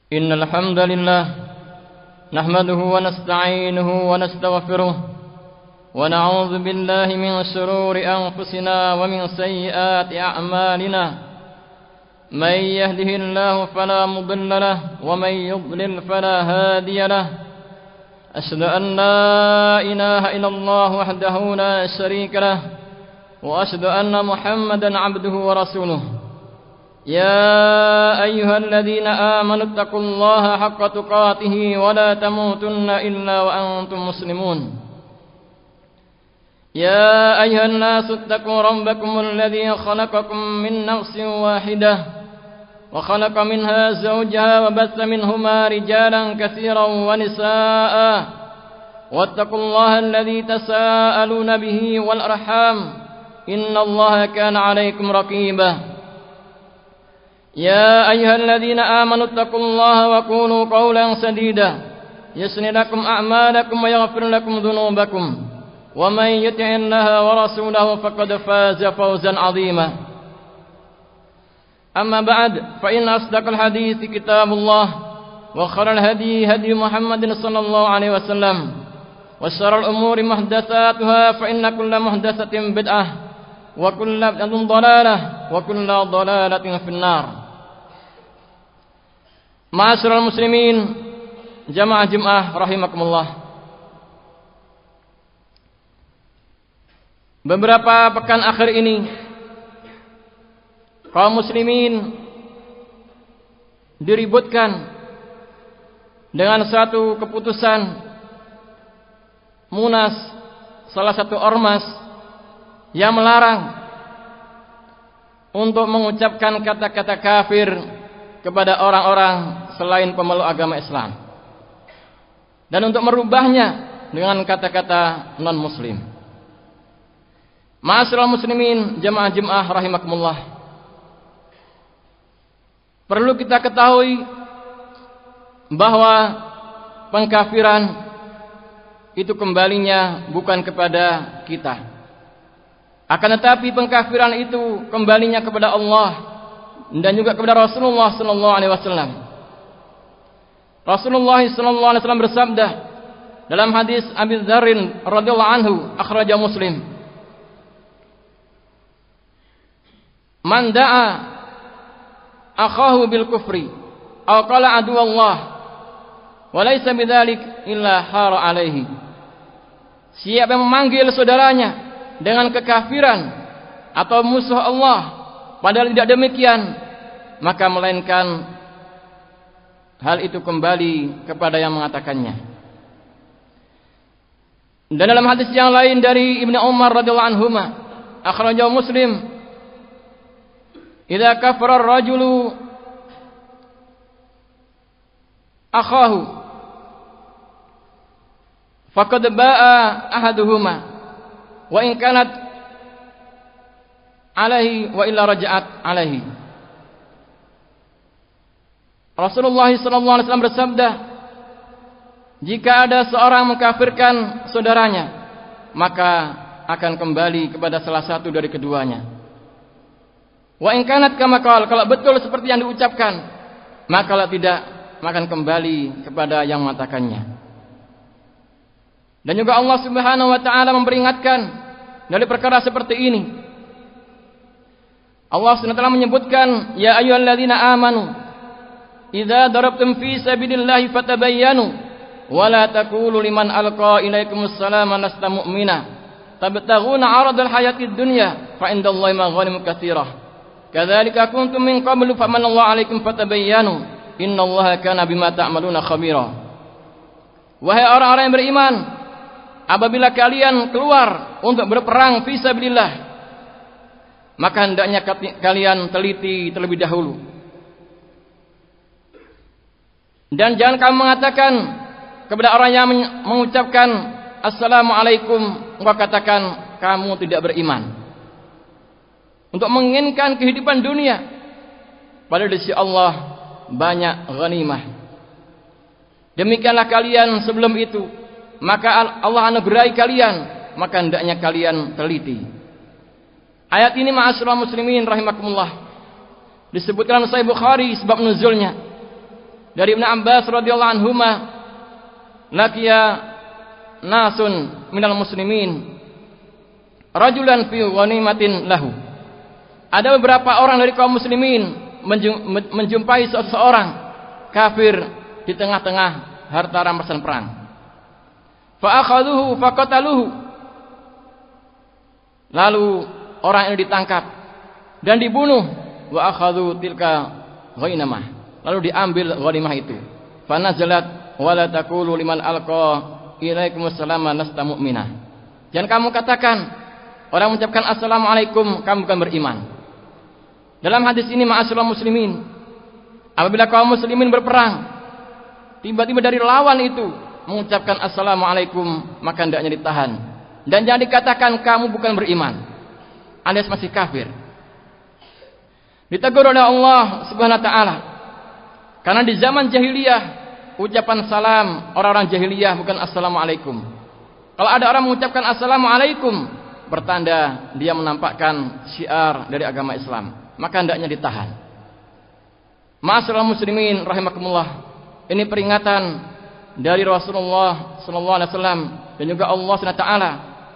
إن الحمد لله نحمده ونستعينه ونستغفره ونعوذ بالله من شرور أنفسنا ومن سيئات أعمالنا من يهده الله فلا مضل له ومن يضلل فلا هادي له أشهد أن لا إله إلا الله وحده لا شريك له وأشهد أن محمدا عبده ورسوله يا أيها الذين آمنوا اتقوا الله حق تقاته ولا تموتن إلا وأنتم مسلمون يا أيها الناس اتقوا ربكم الذي خلقكم من نفس واحدة وخلق منها زوجها وبث منهما رجالا كثيرا ونساء واتقوا الله الذي تساءلون به والأرحام إن الله كان عليكم رقيبا يا أيها الذين آمنوا اتقوا الله وقولوا قولا سديدا يسن لكم أعمالكم ويغفر لكم ذنوبكم ومن يطع الله ورسوله فقد فاز فوزا عظيما أما بعد فإن أصدق الحديث كتاب الله وخير الهدي هدي محمد صلى الله عليه وسلم وشر الأمور محدثاتها فإن كل محدثة بدعة وكل بدعة ضلالة وكل ضلالة في النار. Ma'asyiral muslimin, jamaah Jumat rahimakumullah. Beberapa pekan akhir ini kaum muslimin diributkan dengan satu keputusan Munas, salah satu ormas yang melarang untuk mengucapkan kata-kata kafir kepada orang-orang selain pemeluk agama Islam dan untuk merubahnya dengan kata-kata non-muslim. Ma'asyiral muslimin, jamaah Jumat rahimakumullah. Perlu kita ketahui bahwa pengkafiran itu kembalinya bukan kepada kita, akan tetapi pengkafiran itu kembalinya kepada Allah dan juga kepada Rasulullah sallallahu alaihi wasallam. Rasulullah sallallahu alaihi wasallam bersabda dalam hadis Abi Dzar radhiyallahu anhu, akhraja Muslim, "Man da'a akhahu bil kufri aw qala adu Allah wa laysa bidzalik illa hara alaihi." Siapa yang memanggil saudaranya dengan kekafiran atau musuh Allah padahal tidak demikian, maka melainkan hal itu kembali kepada yang mengatakannya. Dan dalam hadis yang lain dari Ibnu Umar radhiyallahu anhuma, akhrajahu Muslim, "Idza kafara ar-rajulu akhahu faqad ba'a ahaduhuma wa in kanat alaihi wa illa raja'at alaihi." Rasulullah SAW bersabda, jika ada seorang mengkafirkan saudaranya, maka akan kembali kepada salah satu dari keduanya. Wa in kanat kama qala, kalau betul seperti yang diucapkan, maka kalau tidak, maka akan kembali kepada yang mengatakannya. Dan juga Allah Subhanahu wa taala memperingatkan dari perkara seperti ini. Allah SWT menyebutkan, ya ayyuhalladzina amanu idza darabtum fi sabilillahi fatabayyanu wa la taqulu liman alqa ilaikumus salama lasta mu'mina tabtaghuna 'aradal hayatid dunya fa indallahi maghanimu katsirah kadzalika kuntum min qablu famanallahu 'alaikum fatabayyanu innallaha kana bima ta'maluna khabira. Wahai orang-orang yang beriman, apabila kalian keluar untuk berperang fi sabilillah, maka hendaknya kalian teliti terlebih dahulu. Dan jangan kamu mengatakan kepada orang yang mengucapkan assalamualaikum, engkau katakan kamu tidak beriman, untuk menginginkan kehidupan dunia, padahal di sisi Allah banyak ghanimah. Demikianlah kalian sebelum itu, maka Allah anugerahi kalian, maka hendaknya kalian teliti. Ayat ini ma'asyiral muslimin rahimakumullah disebutkan Sahih Bukhari sebab nuzulnya. dari Ibnu Abbas radhiyallahu anhuma, laqiya nasun minal muslimin rajulan fi ghanimatin lahu. Ada beberapa orang dari kaum muslimin menjumpai seseorang kafir di tengah-tengah harta rampasan perang. Fa akhadhuhu faqataluhu. Lalu orang ini ditangkap dan dibunuh. Wa akhadhu tilka ghainamah. Lalu diambil ghanimah itu. Fa nazalat wala taqulu liman alqa ilaikumussalama lasta mu'minah. Jangan kamu katakan orang mengucapkan assalamualaikum kamu bukan beriman. Dalam hadis ini ma'asyiral muslimin, apabila kaum muslimin berperang, tiba-tiba dari lawan itu mengucapkan assalamualaikum, maka hendaknya ditahan dan jangan dikatakan kamu bukan beriman alias masih kafir. Ditegur oleh Allah Subhanahu wa taala. Karena di zaman jahiliyah ucapan salam orang-orang jahiliyah bukan assalamualaikum. Kalau ada orang mengucapkan assalamualaikum, bertanda dia menampakkan syiar dari agama Islam, maka hendaknya ditahan. Ma'asyiral muslimin rahimakumullah, ini peringatan dari Rasulullah sallallahu alaihi wasallam dan juga Allah Subhanahu wa taala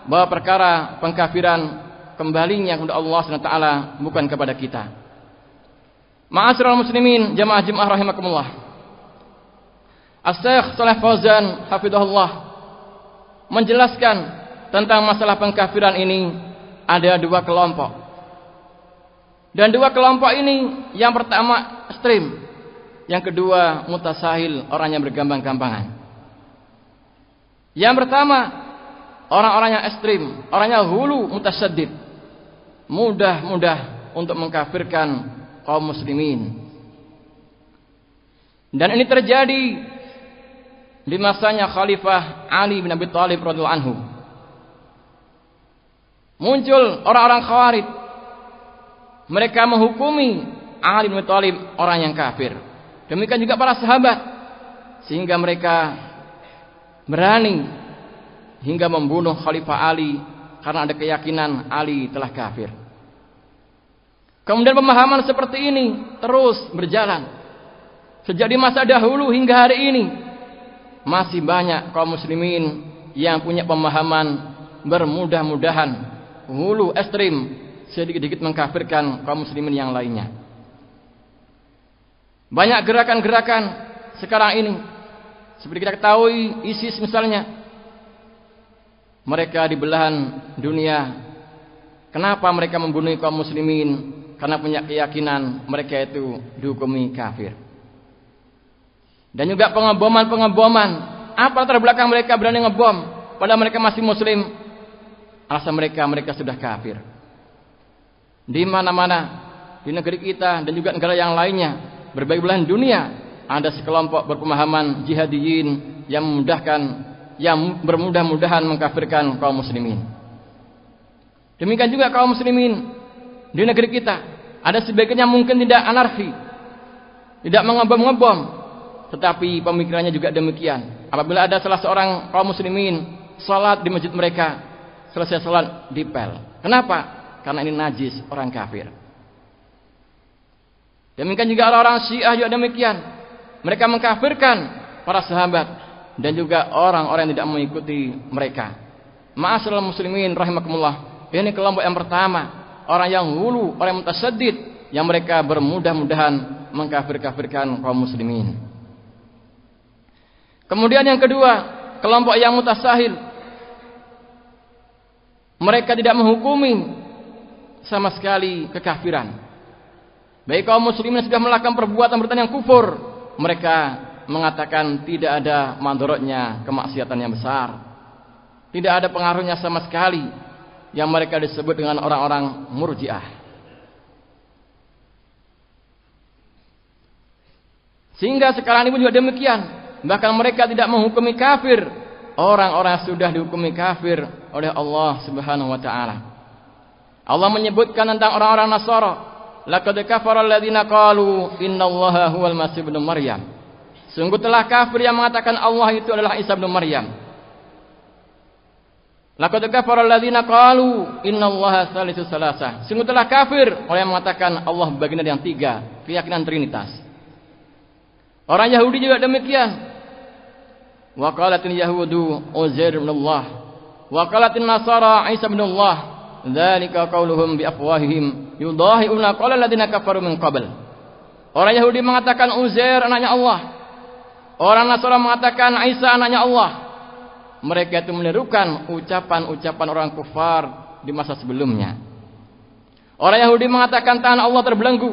bahwa perkara pengkafiran kembalinya kepada Allah Subhanahu wa taala bukan kepada kita. Ma'asyiral muslimin jamaah rahimakumullah. Asy-Syaikh Shalih Fauzan hafizahullah menjelaskan tentang masalah pengkafiran ini ada dua kelompok. Dan dua kelompok ini yang pertama ekstrim, yang kedua mutasahil, orang yang bergampang-gampangan. Yang pertama orang-orang yang ekstrim, orangnya hulu mutasaddid, mudah untuk mengkafirkan kaum muslimin. Dan ini terjadi di masanya Khalifah Ali bin Abi Thalib radhiyallahu anhu. Muncul orang-orang Khawarij. Mereka menghukumi Ali bin Abi Thalib orang yang kafir. Demikian juga para sahabat, sehingga mereka berani hingga membunuh Khalifah Ali karena ada keyakinan Ali telah kafir. Kemudian pemahaman seperti ini terus berjalan sejak di masa dahulu hingga hari ini. Masih banyak kaum muslimin yang punya pemahaman bermudah-mudahan hulu ekstrim, sedikit-sedikit mengkafirkan kaum muslimin yang lainnya. Banyak gerakan-gerakan sekarang ini, seperti kita ketahui ISIS misalnya, mereka di belahan dunia. Kenapa mereka membunuh kaum muslimin? Karena punya keyakinan mereka itu dihukumi kafir. Dan juga pengeboman. Apa latar belakang mereka berani ngebom padahal mereka masih muslim? Alasan mereka sudah kafir. Di mana-mana di negeri kita dan juga negara yang lainnya, berbagai belahan dunia, ada sekelompok berpemahaman jihadiyin yang bermudah-mudahan mengkafirkan kaum muslimin. Demikian juga kaum muslimin di negeri kita, ada sebagian yang mungkin tidak anarki, tidak mengebom-ngebom, tetapi pemikirannya juga demikian. Apabila ada salah seorang kaum muslimin salat di masjid mereka, selesai salat dipel. Kenapa? Karena ini najis, orang kafir. Demikian juga orang-orang Syiah juga demikian. Mereka mengkafirkan para sahabat dan juga orang-orang yang tidak mengikuti mereka. Ma'asyiral muslimin rahimakumullah. Ini kelompok yang pertama, orang yang hulu, orang yang mutasaddid, yang mereka bermudah-mudahan mengkafir-kafirkan kaum muslimin. Kemudian yang kedua, kelompok yang mutasahil. Mereka tidak menghukumi sama sekali kekafiran. Baik kaum muslimin yang sudah melakukan perbuatan yang kufur, mereka mengatakan tidak ada mandorotnya kemaksiatan yang besar. Tidak ada pengaruhnya sama sekali, yang mereka disebut dengan orang-orang murjiah. Sehingga sekarang ini pun juga demikian. Bahkan mereka tidak menghukumi kafir orang-orang yang sudah dihukumi kafir oleh Allah Subhanahu wa taala. Allah menyebutkan tentang orang-orang Nasara, laqad kafara alladziina qalu innallaha huwal masih ibnu Maryam. Sungguh telah kafir yang mengatakan Allah itu adalah Isa bin Maryam. Laqad kafara alladziina qalu innallaha tsalitsu tsalatsa. Sungguh telah kafir orang yang mengatakan Allah bagian dari yang tiga, keyakinan Trinitas. Orang Yahudi juga demikian. Wa qalatil yahudu Uzair bin Allah, wa qalatin nasara Isa bin Allah. Dzalika qauluhum bi afwahihim yudahiuna qala alladziina kafaru min qabl. Orang Yahudi mengatakan Uzair anaknya Allah. Orang Nasara mengatakan Isa anaknya Allah. Mereka itu menirukan ucapan-ucapan orang kufar di masa sebelumnya. Orang Yahudi mengatakan tangan Allah terbelenggu.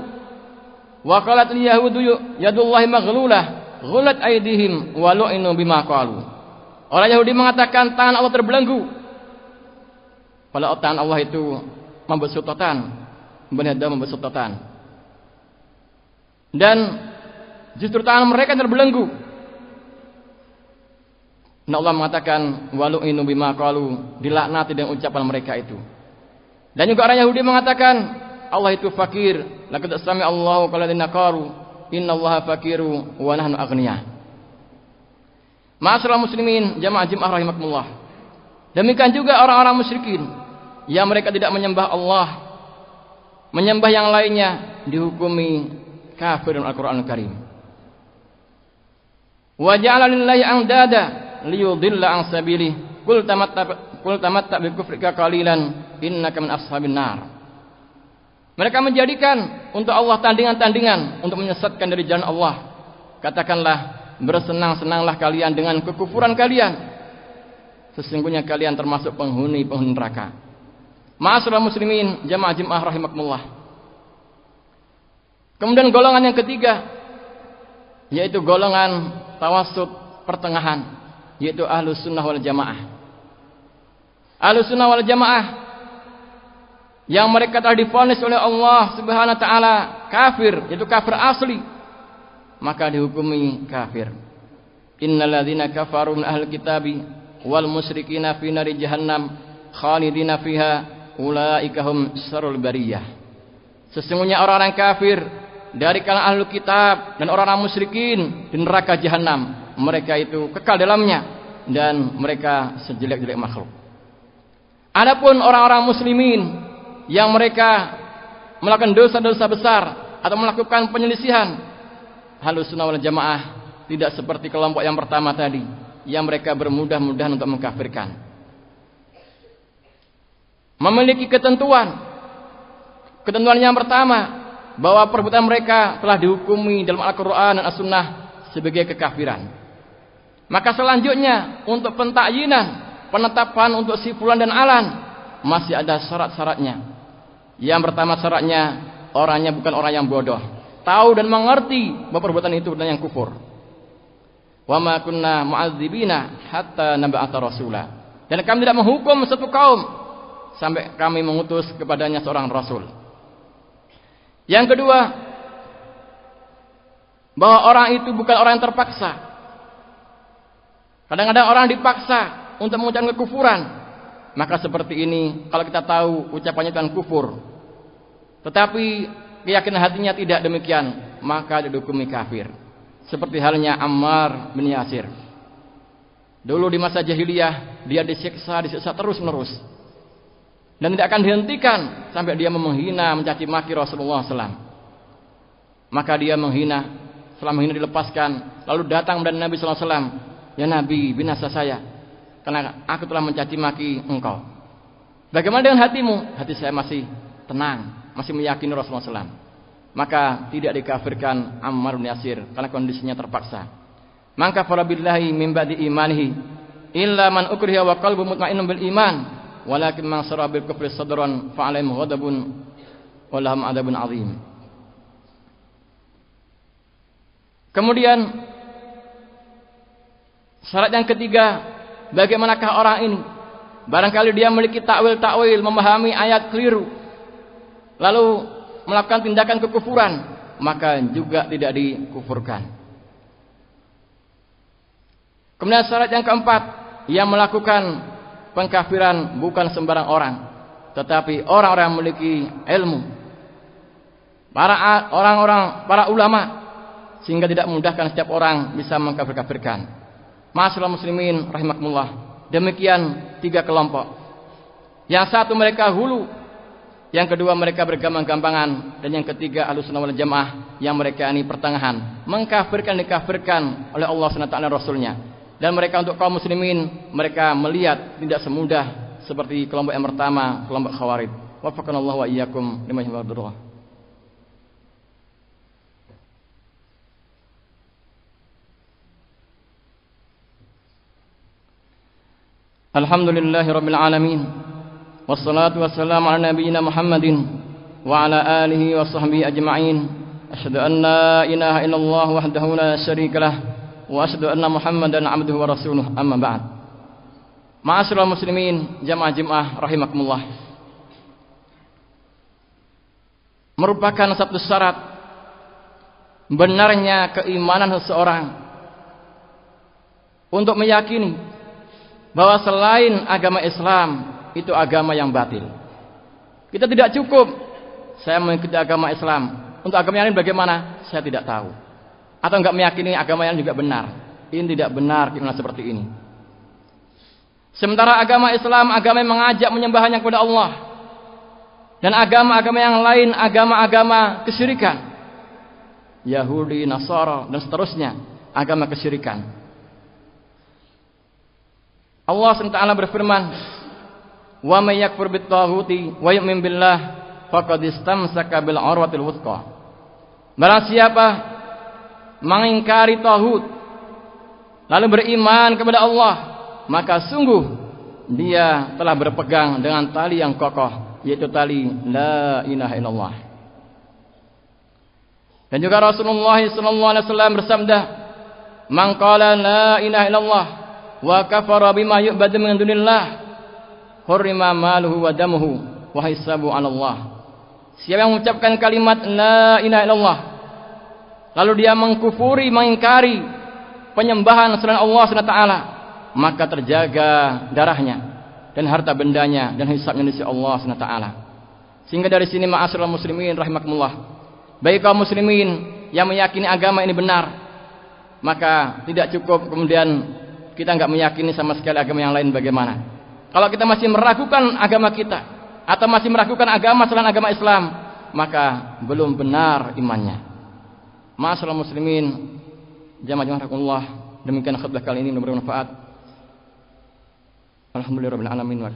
Wa qalatil yahudu yadullahi maghlulah ghulat aydihim wa lu'inu bima qalu. Orang Yahudi mengatakan tangan Allah terbelenggu. Padahal tangan Allah itu membesutotan, benar membesutotan. Dan justru tangan mereka terbelenggu. Nah, Allah mengatakan wa lu'inu bima qalu, dilaknati dengan ucapan mereka itu. Dan juga orang Yahudi mengatakan Allah itu fakir. Laqad sami Allahu qaladina qalu innallaha fakiru wa nahnu aghniya. Ma'asyiral muslimin jamaah Jumat rahimakumullah. Demikian juga orang-orang musyrikin yang mereka tidak menyembah Allah, menyembah yang lainnya, dihukumi kafir dalam Al-Qur'an Al-Karim. Wa ja'ala lillahi andada liyudilla an sabilihi qul tamatta bi kufrika qalilan innaka min ashabin nar. Mereka menjadikan untuk Allah tandingan-tandingan untuk menyesatkan dari jalan Allah. Katakanlah, bersenang-senanglah kalian dengan kekufuran kalian. Sesungguhnya kalian termasuk penghuni neraka. Ma'asyiral muslimin jamaah Jumat rahimakumullah. Kemudian golongan yang ketiga, yaitu golongan tawassut pertengahan, yaitu Ahlus Sunnah wal Jamaah. Ahlus Sunnah wal Jamaah yang mereka telah divonis oleh Allah Subhanahu wa taala kafir, yaitu kafir asli, maka dihukumi kafir. Innal ladzina kafaru min ahli kitabi wal musyrikina fi nari jahannam khalidina fiha ulaika hum syarrul bariyah. Sesungguhnya orang-orang kafir dari kalangan ahli kitab dan orang-orang musyrikin di neraka jahanam, mereka itu kekal dalamnya dan mereka sejelek-jelek makhluk. Adapun orang-orang muslimin yang mereka melakukan dosa-dosa besar atau melakukan penyelisihan, Ahlus Sunnah wal Jamaah tidak seperti kelompok yang pertama tadi, yang mereka bermudah-mudahan untuk mengkafirkan. Memiliki ketentuan yang pertama, bahwa perbuatan mereka telah dihukumi dalam Al-Quran dan As-Sunnah sebagai kekafiran. Maka selanjutnya untuk pentakyinan, penetapan untuk si fulan dan alan, masih ada syarat-syaratnya. Yang pertama syaratnya, orangnya bukan orang yang bodoh, tahu dan mengerti bahwa perbuatan itu adalah yang kufur. Wa ma kunna mu'adzibina hatta nab'atha rasula. Dan kami tidak menghukum satu kaum sampai kami mengutus kepadanya seorang rasul. Yang kedua, bahwa orang itu bukan orang yang terpaksa. Kadang-kadang orang dipaksa untuk mengucapkan kekufuran. Maka seperti ini, kalau kita tahu ucapannya itu kufur, tetapi keyakinan hatinya tidak demikian, maka dihukumi kafir. Seperti halnya Ammar bin Yasir. Dulu di masa jahiliyah, dia disiksa terus-menerus. Dan tidak akan dihentikan sampai dia menghina, mencaci maki Rasulullah SAW. Maka dia menghina, setelah menghina dilepaskan, lalu datang dan Nabi SAW, ya Nabi, binasa saya, karena aku telah mencaci maki engkau. Bagaimana dengan hatimu? Hati saya masih tenang, masih meyakini Rasulullah SAW. Maka tidak dikafirkan Ammar bin Yasir karena kondisinya terpaksa. Maka fala billahi min ba'di imanihi illa man ukriha wa qalbu mutmainnun bil iman walakin man sara bil kufri sadran fa alaihim ghadabun wa lahum adzabun azim. Kemudian syarat yang ketiga, bagaimanakah orang ini? Barangkali dia memiliki takwil, memahami ayat keliru, lalu melakukan tindakan kekufuran, maka juga tidak dikufurkan. Kemudian syarat yang keempat, yang melakukan pengkafiran bukan sembarang orang, tetapi orang-orang yang memiliki ilmu, para ulama, sehingga tidak memudahkan setiap orang bisa mengkafir-kafirkan. Ma'asyiral muslimin rahimakumullah. Demikian tiga kelompok. Yang satu mereka hulu, Yang kedua, mereka bergampang-gampangan. Dan yang ketiga, Ahlussunnah wal Jamaah, yang mereka ini pertengahan, dikafirkan oleh Allah SWT dan Rasulnya. Dan mereka untuk kaum muslimin, mereka melihat tidak semudah seperti kelompok yang pertama, kelompok Khawarij. Wafaqanallahu wa iyyakum lima yuhibbullah. Alhamdulillahirabbil alamin. Wassalatu wassalamu ala nabiyyina Muhammadin wa ala alihi wa sahbihi ajma'in. Asyhadu an la ilaha illallah wahdahu la syarikalah wa asyhadu anna Muhammadan abduhu wa rasuluh. Amma ba'd. Ma'asyiral muslimin, jamaah Jumat rahimakumullah. Merupakan satu syarat benarnya keimanan seseorang untuk meyakini bahwa selain agama Islam itu agama yang batil. Kita tidak cukup saya mengikuti agama Islam, untuk agama yang lain bagaimana? Saya tidak tahu. Atau enggak meyakini agama yang juga benar. Ini tidak benar keimanan seperti ini. Sementara agama Islam agama yang mengajak menyembah hanya kepada Allah. Dan agama-agama yang lain agama-agama kesyirikan. Yahudi, Nasara dan seterusnya, agama kesyirikan. Allah SWT berfirman, "Wa may yakfur bit-taghuti wa yu'min billah faqad istamsaka bil 'urwatil wuthqa." Barang siapa mengingkari tauhid lalu beriman kepada Allah, maka sungguh dia telah berpegang dengan tali yang kokoh, yaitu tali la ilaha illallah. Dan juga Rasulullah SAW bersabda, "Man qala la ilaha illallah wa kafara bima yu'badu min dunillah, hurrima maluhu wa damuhu wa hisabu 'ala Allah." Siapa yang mengucapkan kalimat la ilaha illallah lalu dia mengkufuri, mengingkari penyembahan selain Allah SWT, maka terjaga darahnya dan harta bendanya dan hisabnya di sisi Allah SWT. Sehingga dari sini ma'asyiral muslimin rahimakumullah, bagi kaum muslimin yang meyakini agama ini benar, maka tidak cukup kemudian kita enggak meyakini sama sekali agama yang lain bagaimana. Kalau kita masih meragukan agama kita atau masih meragukan agama selain agama Islam, maka belum benar imannya. Ma'asyiral muslimin, jamaah rahimakumullah, demikian khutbah kali ini, mudah-mudahan bermanfaat. Alhamdulillahirabbil alamin wa